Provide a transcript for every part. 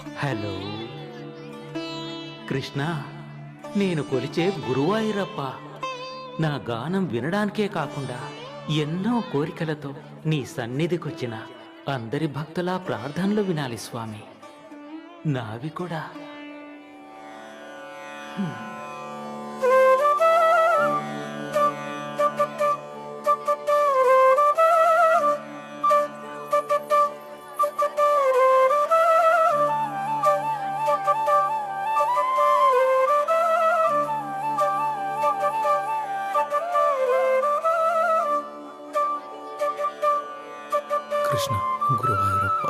Hello Krishna, నేను కొలిచే గురువాయూరప్ప. నా గానం వినడానికే కాకుండా ఎన్నో కోరికలతో నీ సన్నిధికొచ్చిన అందరి భక్తుల ప్రార్థనలు వినాలి స్వామి. నావి కూడా. కృష్ణ గురువాయూరప్ప.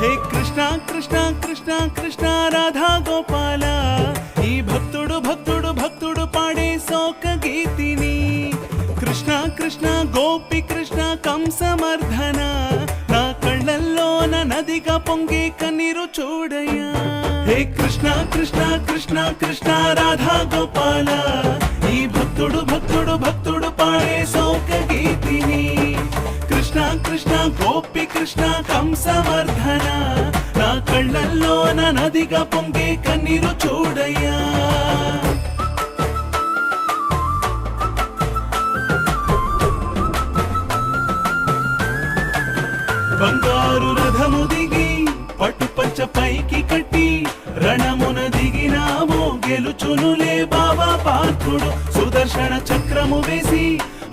హే కృష్ణ కృష్ణ కృష్ణ కృష్ణ రాధా గోపాల, ఈ భక్తుడు భక్తుడు భక్తుడు పాడే శోక గీతిని. కృష్ణ కృష్ణ గోపి కృష్ణ కంసమర్ధన, నా కళ్ళల్లోన నదిగా పొంగే కన్నీరు చూడయ్యా. హే కృష్ణ కృష్ణ కృష్ణ కృష్ణ రాధా గోపాల, ఈ భక్తుడు భక్తుడు భక్తుడు పాడే శోక గీతిని. కృష్ణ కృష్ణ గోపి కృష్ణ కంసమర్ధన, నా కళ్ళల్లోన నదిగా పొంగే కన్నీరు చూడయ్యా. బంగారు రథము దిగి పట్టుపంచ పైకి కట్టి రణమున దిగినామో గెలుచునులే బాబా పాత్రుడు. సుదర్శన చక్రము వేసి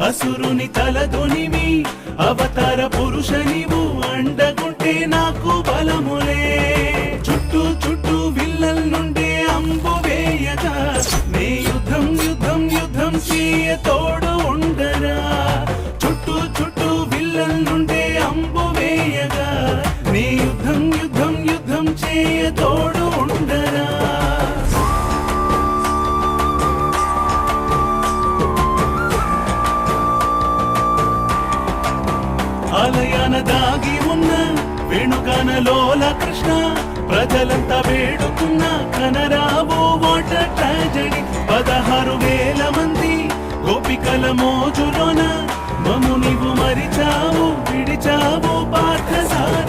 అసురుని తలదొనిమి, అవతార పురుష నీవు అండగుంటే నాకు బలములే. చుట్టూ చుట్టూ విల్లల్ నుండే అంబు వేయగా, నే యుద్ధం యుద్ధం యుద్ధం చేయ తోడు ఉండరా. చుట్టూ చుట్టూ విల్లల్ నుండే అంబు వేయగా, నే యుద్ధం యుద్ధం యుద్ధం చేయ తోడు ఉండరా. ఆలయాన దాగి ఉన్న వేణుగానలోల కృష్ణ, ప్రజలంతా వేడుకున్న కనరావు వాటర్ ట్రాజడీ. 16,000 మంది గోపికల మోజులోన మము నీవు మరిచావు విడిచావు పార్థసారథి.